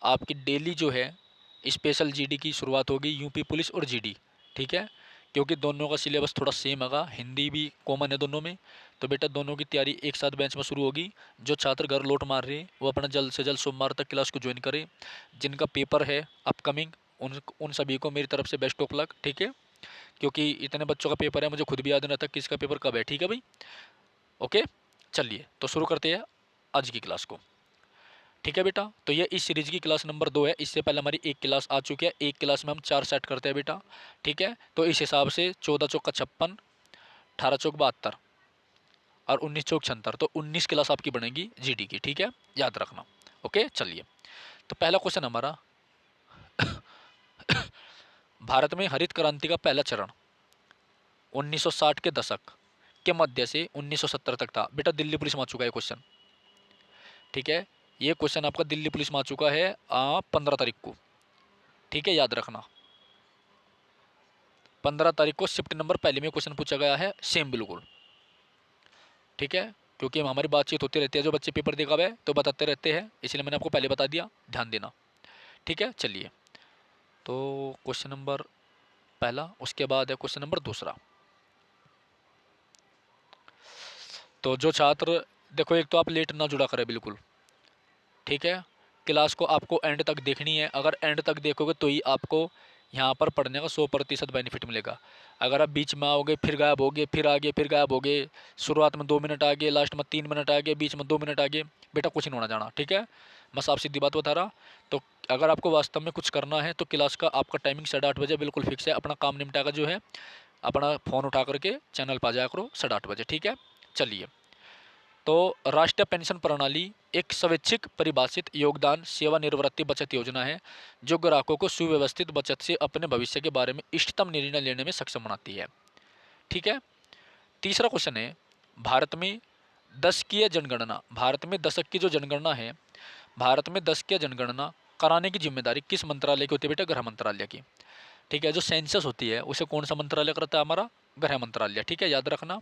आपकी डेली जो है स्पेशल जीडी की शुरुआत होगी, यूपी पुलिस और जीडी, ठीक है। क्योंकि दोनों का सिलेबस थोड़ा सेम होगा, हिंदी भी कॉमन है दोनों में, तो बेटा दोनों की तैयारी एक साथ बेंच में शुरू होगी। जो छात्र घर लौट मार रहे हैं वो अपना जल्द से जल्द सोमवार तक क्लास को ज्वाइन करें। जिनका पेपर है अपकमिंग, उन सभी को मेरी तरफ से बेस्ट ऑफ लक, ठीक है। क्योंकि इतने बच्चों का पेपर है, मुझे खुद भी याद नहीं रहता किसका पेपर कब है, ठीक है भाई। ओके, चलिए तो शुरू करते हैं आज की क्लास को, ठीक है बेटा। तो ये इस सीरीज की क्लास नंबर 2 है। इससे पहले हमारी एक क्लास आ चुकी है, एक क्लास में हम 4 सेट करते हैं बेटा, ठीक है। तो इस हिसाब से 14 चौका 56, 18 चौक 72, और 19 चौक 76, तो 19 क्लास आपकी बनेगी जीडी की, ठीक है, याद रखना। ओके, चलिए तो पहला क्वेश्चन हमारा, भारत में हरित क्रांति का पहला चरण 1960 के दशक के मध्य से 1970 तक था बेटा। दिल्ली पुलिस में आ चुका है क्वेश्चन, ठीक है। ये क्वेश्चन आपका दिल्ली पुलिस में आ चुका है 15 तारीख को, ठीक है, याद रखना। 15 तारीख को शिफ्ट नंबर पहले में क्वेश्चन पूछा गया है, सेम बिल्कुल, ठीक है, क्योंकि हमारी बातचीत होती रहती है, जो बच्चे पेपर देखा हुआ है तो बताते रहते हैं, इसलिए मैंने आपको पहले बता दिया, ध्यान देना, ठीक है। चलिए, तो क्वेश्चन नंबर पहला, उसके बाद है क्वेश्चन नंबर दूसरा। तो जो छात्र, देखो एक तो आप लेट ना जुड़ा करें बिल्कुल, ठीक है, क्लास को आपको एंड तक देखनी है, अगर एंड तक देखोगे तो ही आपको यहाँ पर पढ़ने का 100% बेनिफिट मिलेगा। अगर आप बीच में आओगे, फिर गायब होगे, फिर आगे, फिर गायब होगे, शुरुआत में 2 मिनट आगे, लास्ट में 3 मिनट आगे, बीच में 2 मिनट आगे, बेटा कुछ नहीं होना जाना, ठीक है, मैं साफ सीधी बात बता रहा। तो अगर आपको वास्तव में कुछ करना है तो क्लास का आपका टाइमिंग 8:30 बजे बिल्कुल फिक्स है, अपना काम निपटा कर जो है अपना फ़ोन उठा करके चैनल पर जाया करो 8:30 बजे, ठीक है। चलिए, तो राष्ट्रीय पेंशन प्रणाली एक स्वैच्छिक परिभाषित योगदान सेवानिवृत्ति बचत योजना है जो ग्राहकों को सुव्यवस्थित बचत से अपने भविष्य के बारे में इष्टतम निर्णय लेने में सक्षम बनाती है, ठीक है। तीसरा क्वेश्चन है, भारत में दशकीय जनगणना, भारत में दशक की जो जनगणना है, भारत में दशकीय जनगणना कराने की जिम्मेदारी किस मंत्रालय की होती है बेटा? गृह मंत्रालय की, ठीक है। जो सेंसस होती है उसे कौन सा मंत्रालय करता है? हमारा गृह मंत्रालय, ठीक है, याद रखना।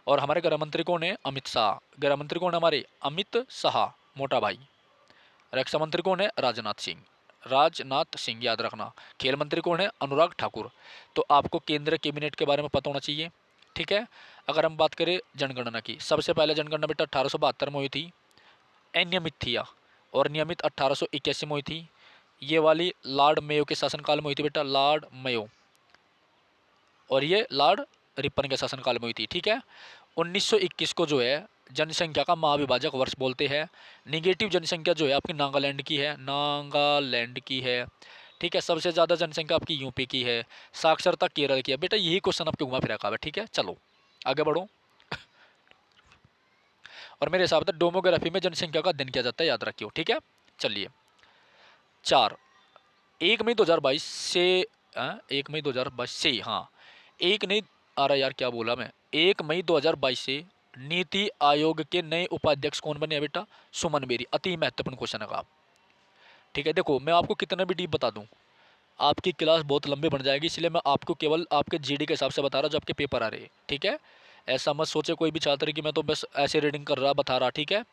और हमारे गृह मंत्री कौन है? अमित शाह। गृह मंत्री कौन है हमारे? अमित शाह, मोटा भाई। रक्षा मंत्री कौन है? राजनाथ सिंह, राजनाथ सिंह, याद रखना। खेल मंत्री कौन है? अनुराग ठाकुर। तो आपको केंद्रीय कैबिनेट के बारे में पता होना चाहिए, ठीक है। अगर हम बात करें जनगणना की, सबसे पहले जनगणना बेटा 1872 में हुई थी, अनियमित थी और नियमित 1881 में हुई थी। ये वाली लॉर्ड मेयो के शासनकाल में हुई थी बेटा, लॉर्ड मेयो, और ये लॉर्ड रिपन के शासनकाल में हुई थी, ठीक है। 1921 को जो है जनसंख्या का महाविभाजक वर्ष बोलते हैं। निगेटिव जनसंख्या जो है आपकी नागालैंड की है, नागालैंड की है, ठीक है। सबसे ज़्यादा जनसंख्या आपकी यूपी की है। साक्षरता केरल की है। बेटा यही क्वेश्चन आपके घुमा फिरा का है, ठीक है। चलो आगे बढ़ो। और मेरे हिसाब से डोमोग्राफी में जनसंख्या का अध्ययन किया जाता है, याद रखियो, ठीक है। चलिए, 4 1 मई 2022 से 1 मई 2022 से, हाँ, एक नहीं आ रहा यार, क्या बोला मैं, 1 मई 2022 से नीति आयोग के नए उपाध्यक्ष कौन बने हैं बेटा? सुमन बेरी। अति महत्वपूर्ण क्वेश्चन है का, ठीक है। देखो मैं आपको कितना भी डीप बता दूं, आपकी क्लास बहुत लंबी बन जाएगी, इसलिए मैं आपको केवल आपके जीडी के हिसाब से बता रहा जो आपके पेपर आ रहे हैं, ठीक है। ऐसा मत सोचे कोई भी छात्र कि मैं तो बस ऐसे रीडिंग कर रहा बता रहा, ठीक है।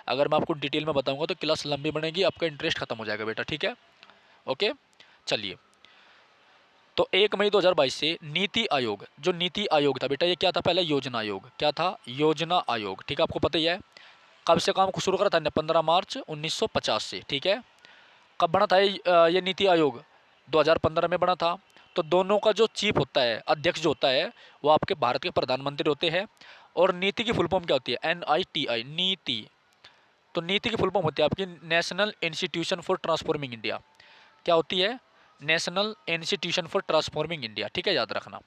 अगर मैं आपको डिटेल में बताऊंगा तो क्लास लंबी बनेगी, आपका इंटरेस्ट खत्म हो जाएगा बेटा, ठीक है, ओके। चलिए, तो 1 मई 2022 से नीति आयोग, जो नीति आयोग था बेटा, ये क्या था? पहले योजना आयोग, क्या था? योजना आयोग, ठीक है, आपको पता ही है। कब से काम शुरू करा था? 15 मार्च 1950 से, ठीक है। कब बना था ये नीति आयोग? 2015 में बना था। तो दोनों का जो चीफ होता है, अध्यक्ष जो होता है, वो आपके भारत के प्रधानमंत्री होते हैं। और नीति की फुल फॉर्म क्या होती है? NITI, नीति। तो नीति की फुल फॉर्म होती है आपकी national institution for transforming India. क्या होती है? National institution for transforming India, ठीक है, याद रखना।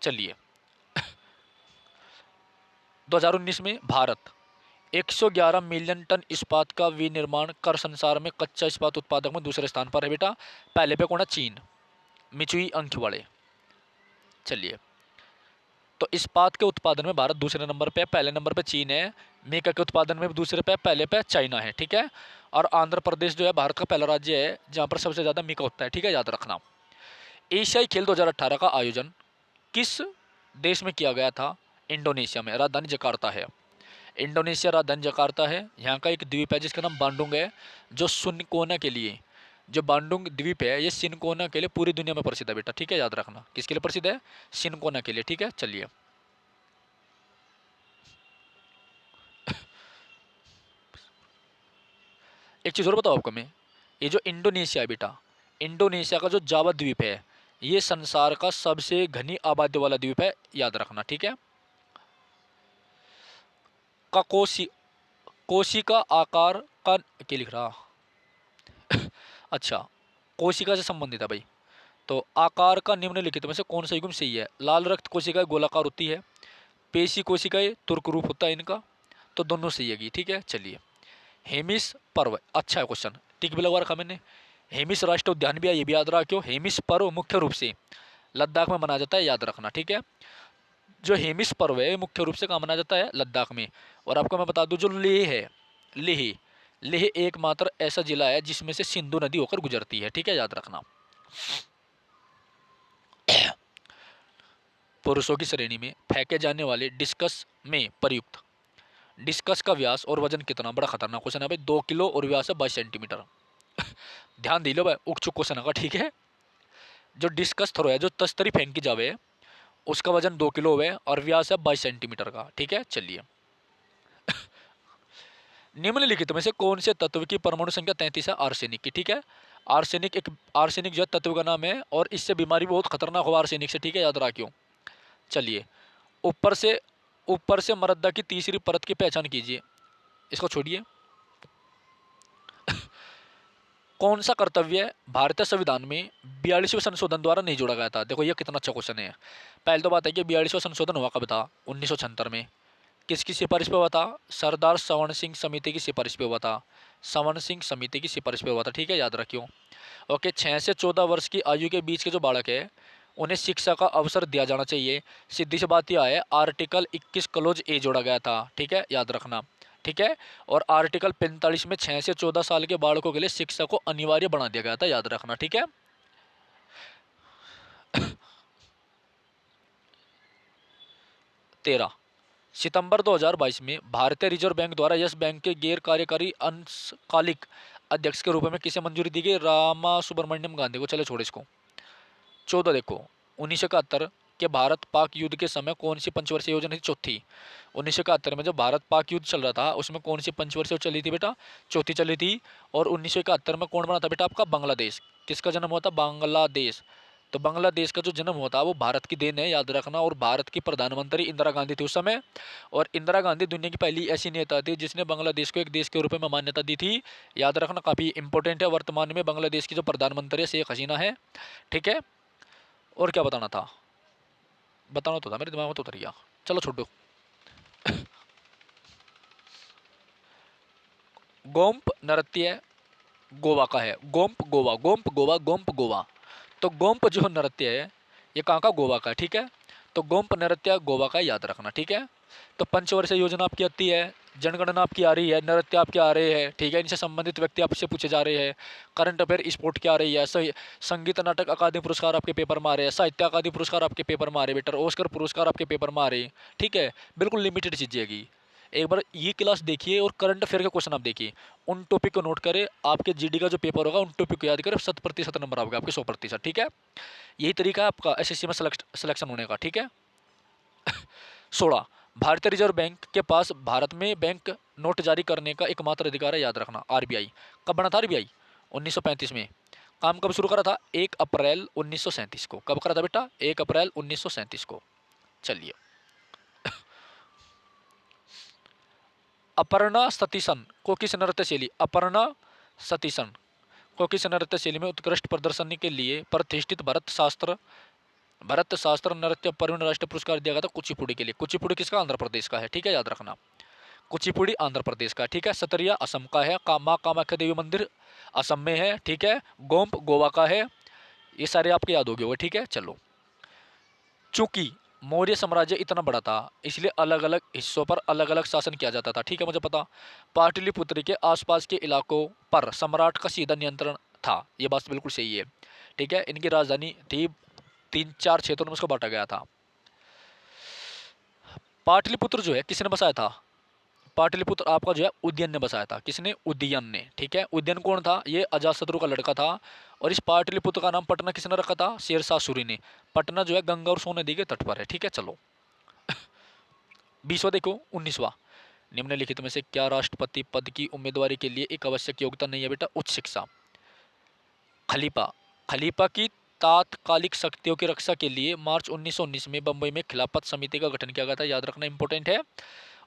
चलिए, 2019 में भारत 111 मिलियन टन इस्पात का विनिर्माण कर संसार में कच्चा इस्पात उत्पादक में दूसरे स्थान पर है बेटा। पहले पे कौन है? चीन, मिचुई अंकिवाड़े। चलिए, तो इस्पात के उत्पादन में भारत दूसरे नंबर पे, पहले नंबर पे चीन है। मेका के उत्पादन में भी दूसरे पे, पहले पे चाइना है, ठीक है। और आंध्र प्रदेश जो है भारत का पहला राज्य है जहाँ पर सबसे ज़्यादा मीका होता है, ठीक है, याद रखना। एशियाई खेल 2018 का आयोजन किस देश में किया गया था? इंडोनेशिया में, राजधानी जकार्ता है। इंडोनेशिया राजधानी जकार्ता है। यहाँ का एक द्वीप है जिसका नाम बांडुंग है, जो सिनकोना के लिए, जो बांडुंग द्वीप है ये सिनकोना के लिए पूरी दुनिया में प्रसिद्ध है बेटा, ठीक है, याद रखना। किसके लिए प्रसिद्ध है? सिनकोना के लिए, ठीक है। चलिए, एक चीज़ और बताओ आपको मैं, ये जो इंडोनेशिया है बेटा, इंडोनेशिया का जो जावा द्वीप है, ये संसार का सबसे घनी आबादी वाला द्वीप है, याद रखना, ठीक है। का कोशिका आकार का, क्या लिख रहा? अच्छा, कोशिका से संबंधित है भाई। तो आकार का निम्नलिखित में से कौन सा युग्म सही है? लाल रक्त कोशिकाएं गोलाकार होती है, पेशी कोशिकाएं तुर्क रूप होता है इनका, तो दोनों सही है, ठीक है। चलिए, हेमिस पर्व, अच्छा है क्वेश्चन, टिक भी लगवा रखा मैंने। हेमिस राष्ट्रीय उद्यान भी है, ये भी याद रखो। हेमिस पर्व मुख्य रूप से लद्दाख में मनाया जाता है, याद रखना, ठीक है। जो हेमिस पर्व है मुख्य रूप से कहाँ मनाया जाता है? लद्दाख में। और आपको मैं बता दूं, जो लेह है, लेह, लेह एकमात्र ऐसा जिला है जिसमें से सिंधु नदी होकर गुजरती है, ठीक है, याद रखना। पुरुषों की श्रेणी में फेंके जाने वाले डिस्कस में प्रयुक्त डिस्कस का व्यास और वजन कितना? बड़ा खतरनाक क्वेश्चन है भाई। 2 किलो और व्यास है 22 सेंटीमीटर। ध्यान दी लो भाई, उकचुक क्वेश्चन होगा, ठीक है। जो डिस्कस थ्रो है, जो तस्तरी फेंकी जावे, उसका वजन 2 किलो है और व्यास है 22 सेंटीमीटर का, ठीक है। चलिए, निम्नलिखित में से कौन से तत्व की परमाणु संख्या 33 है? आर्सेनिक की, ठीक है। आर्सेनिक जो है तत्व का नाम है और इससे बीमारी बहुत खतरनाक हो आर्सेनिक से, ठीक है, याद रखियो। चलिए, ऊपर से ऊपर से मृदा की तीसरी परत की पहचान कीजिए। इसको छोड़िए। कौन सा कर्तव्य भारतीय संविधान में 42वें संशोधन द्वारा नहीं जोड़ा गया था? देखो ये कितना अच्छा क्वेश्चन है। पहले तो बात है कि 42वां संशोधन हुआ कब था? 1976 में। किसकी सिफारिश पे हुआ था? सरदार सवर्ण सिंह समिति की सिफारिश पे हुआ था। सवर्ण सिंह समिति की सिफारिश पे हुआ था, ठीक है, याद रखियो। ओके, 6 से 14 वर्ष की आयु के बीच के जो बालक है उन्हें शिक्षा का अवसर दिया जाना चाहिए। सीधी सी बात यह है, आर्टिकल 21 क्लोज ए जोड़ा गया था, ठीक है, याद रखना, ठीक है। और आर्टिकल 45 में 6 से 14 साल के बालकों के लिए शिक्षा को अनिवार्य बना दिया गया था, याद रखना, ठीक है। 13 सितंबर 2022 में भारतीय रिजर्व बैंक द्वारा यस बैंक के गैर कार्यकारी अंशकालिक अध्यक्ष के रूप में किसे मंजूरी दी गई? रामा सुब्रमण्यम गांधी को। चले छोड़ो इसको। 14 देखो, 1971 के भारत पाक युद्ध के समय कौन सी पंचवर्षीय योजना थी? चौथी। 1971 में जब भारत पाक युद्ध चल रहा था उसमें कौन सी पंचवर्षीय चली थी बेटा? चौथी चली थी। और 1971 में कौन बना था बेटा? आपका बांग्लादेश। किसका जन्म हुआ था? बांग्लादेश। तो बांग्लादेश का जो जन्म हुआ था वो भारत की देन है, याद रखना। और भारत की प्रधानमंत्री इंदिरा गांधी थी उस समय। और इंदिरा गांधी दुनिया की पहली ऐसी नेता थी जिसने बांग्लादेश को एक देश के रूप में मान्यता दी थी, याद रखना, काफ़ी इंपॉर्टेंट है। वर्तमान में बांग्लादेश की जो प्रधानमंत्री है शेख हसीना है, ठीक है। और क्या बताना था? बताना तो था, मेरे दिमाग में तो उतर गया, चलो छोड़ो। गोम्प नृत्य गोवा का है। गोम्प गोवा, गोम्प गोवा, गोम्प गोवा। तो गोम्प जो नृत्य है ये कहाँ का? गोवा का, ठीक है। तो गोम्प नृत्य गोवा का, याद रखना, ठीक है। तो पंचवर्षीय योजना आपकी आती है, जनगणना आपकी आ रही है, नृत्य आपके आ रहे हैं, ठीक है। इनसे संबंधित व्यक्ति आपसे पूछे जा रहे हैं। करंट अफेयर स्पोर्ट की आ रही है, सही। संगीत नाटक अकादमी पुरस्कार आपके पेपर में आ रहे हैं, साहित्य अकादमी पुरस्कार आपके पेपर में आ रहे हैं बेटा, ऑस्कर पुरस्कार आपके पेपर में आ रहे हैं, ठीक है। बिल्कुल लिमिटेड चीज़ें है। एक बार ये क्लास देखिए और करंट अफेयर के क्वेश्चन आप देखिए, उन टॉपिक को नोट करें। आपके जीडी का जो पेपर होगा उन टॉपिक को याद करें, 100% नंबर आओगे आपके, 100%, ठीक है। यही तरीका है आपका एसएससी में सिलेक्शन होने का, ठीक है। 16 भारतीय रिजर्व बैंक के पास भारत में बैंक नोट जारी करने का एकमात्र अधिकार है, याद रखना, आरबीआई। कब बना था आरबीआई? 1935 में। काम कब शुरू करा था? 1 अप्रैल 1937 को। कब करा था बेटा? 1 अप्रैल 1937 को। चलिए, अपर्णा सतीशन को किस नृत्य शैली? अपर्णा सतीशन को किस नृत्य शैली में उत्कृष्ट प्रदर्शन के लिए प्रतिष्ठित भरत शास्त्र नृत्य प्रवीण राष्ट्रीय पुरस्कार दिया गया था कुचिपुड़ी के लिए। कुचिपुड़ी किसका? आंध्र प्रदेश का है, ठीक है, याद रखना। कुचिपुड़ी आंध्र प्रदेश का, ठीक है। सतरिया असम का है। माँ कामाख्या देवी मंदिर असम में है, ठीक है। गोम्प गोवा का है। ये सारे आपके याद हो गए, ठीक है। चलो, चूंकि मौर्य साम्राज्य इतना बड़ा था इसलिए अलग अलग हिस्सों पर अलग अलग शासन किया जाता था, ठीक है, मुझे पता। पाटलिपुत्र के आसपास के इलाकों पर सम्राट का सीधा नियंत्रण था, ये बात बिल्कुल सही है, ठीक है। इनकी राजधानी थी, 3-4 क्षेत्रों में उसको बांटा गया था। पाटलिपुत्र जो है किसने बसाया था? पाटलिपुत्र आपका जो है उदयन ने बसाया था। किसने? उदयन ने, ठीक है। उदयन कौन था? ये अजातशत्रु का लड़का था। और इस पाटलिपुत्र का नाम पटना किसने रखा था? शेरशाह सूरी ने। पटना जो है गंगा और सोन नदी के तट पर है, ठीक है। चलो, 20वां देखो, 19वां। निम्नलिखित में से क्या राष्ट्रपति पद की उम्मीदवारी के लिए एक आवश्यक योग्यता नहीं है बेटा? उच्च शिक्षा। खलीफा खलीफा की तात्कालिक शक्तियों की रक्षा के लिए मार्च 1919 में बंबई में खिलाफत समिति का गठन किया गया था, याद रखना, इंपॉर्टेंट है।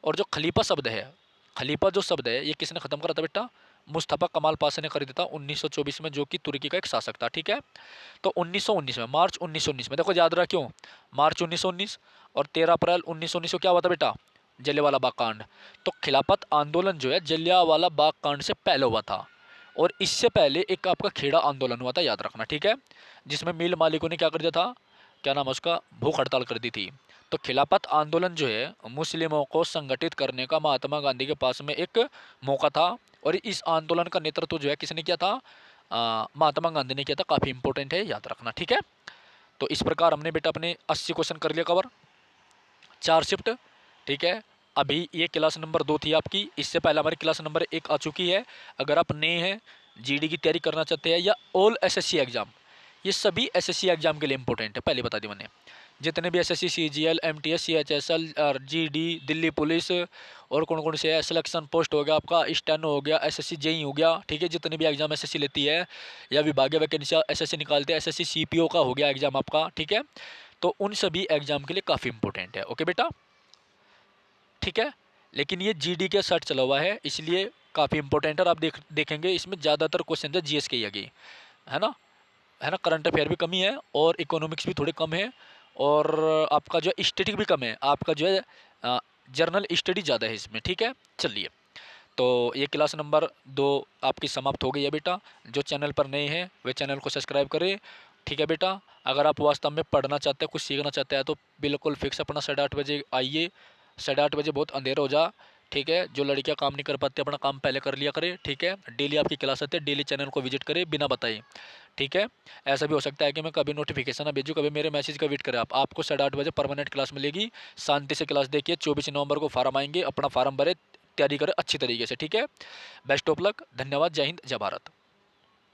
और जो खलीफा शब्द है, खलीफा जो शब्द है ये किसने खत्म करा था बेटा? मुस्तफा कमाल पाशा ने खरीदा था 1924 में, जो कि तुर्की का एक शासक था, ठीक है। तो 1919 में, मार्च 1919 में, देखो याद रहा क्यों, मार्च 1919 और 13 अप्रैल 1919 को क्या हुआ था बेटा? जलियांवाला बाग कांड। तो खिलाफत आंदोलन जो है जलियांवाला बाग कांड से पहले हुआ था। और इससे पहले एक आपका खेड़ा आंदोलन हुआ था, याद रखना, ठीक है, जिसमें मिल मालिकों ने क्या कर दिया था? क्या नाम है उसका? भूख हड़ताल कर दी थी। तो खिलाफत आंदोलन जो है मुस्लिमों को संगठित करने का महात्मा गांधी के पास में एक मौका था, और इस आंदोलन का नेतृत्व जो है किसने किया था? महात्मा गांधी ने किया था। काफ़ी इंपॉर्टेंट है, याद रखना, ठीक है। तो इस प्रकार हमने बेटा अपने 80 क्वेश्चन कर लिया कवर, 4 शिफ्ट, ठीक है। अभी ये क्लास नंबर 2 थी आपकी, इससे पहले हमारी क्लास नंबर 1 आ चुकी है। अगर आप नए हैं, जीडी की तैयारी करना चाहते हैं, या ऑल एसएससी एग्जाम, ये सभी एसएससी एग्जाम के लिए इंपॉर्टेंट है, पहले बता दी मैंने। जितने भी SSC, CGL, MTS, CHSL, GD, Delhi police, और कौन कौन से है, सिलेक्शन पोस्ट हो गया आपका, स्टेनो हो गया, एसएससी जेई हो गया, ठीक है। जितने भी एग्जाम एसएससी लेती है या विभागीय वैकेंसी एसएससी निकालते हैं, एसएससी सीपीओ का हो गया एग्जाम आपका, ठीक है। तो उन सभी एग्जाम के लिए काफ़ी इंपॉर्टेंट है, ओके बेटा, ठीक है। लेकिन ये जीडी के सेट चला हुआ है, इसलिए काफ़ी इंपॉर्टेंट है। और आप देखेंगे इसमें ज़्यादातर क्वेश्चन है जीएस के ही आगे, है ना, है ना। करंट अफेयर भी कमी है, और इकोनॉमिक्स भी थोड़े कम है, और आपका जो है स्टैटिक भी कम है, आपका जो है जर्नल स्टडी ज़्यादा है इसमें, ठीक है। चलिए, तो ये क्लास नंबर 2 आपकी समाप्त हो गई है बेटा। जो चैनल पर नए हैं वे चैनल को सब्सक्राइब करें, ठीक है बेटा। अगर आप वास्तव में पढ़ना चाहते हैं, कुछ सीखना चाहते हैं, तो बिल्कुल फिक्स अपना 8:30 बजे आइए। 8:30 बजे बहुत अंधेरा हो जा, ठीक है। जो लड़कियां काम नहीं कर पाती, अपना काम पहले कर लिया करे, ठीक है। डेली आपकी क्लास आती है, डेली चैनल को विजिट करें बिना बताए, ठीक है। ऐसा भी हो सकता है कि मैं कभी नोटिफिकेशन ना भेजूँ, कभी मेरे मैसेज का वेट करें आप। आपको 8:30 बजे परमानेंट क्लास मिलेगी, शांति से क्लास देखिए। 24 नवंबर को फार्म आएंगे, अपना फार्म भरे, तैयारी करें अच्छी तरीके से, ठीक है। बेस्ट ऑफ लक, धन्यवाद, जय हिंद, जय भारत।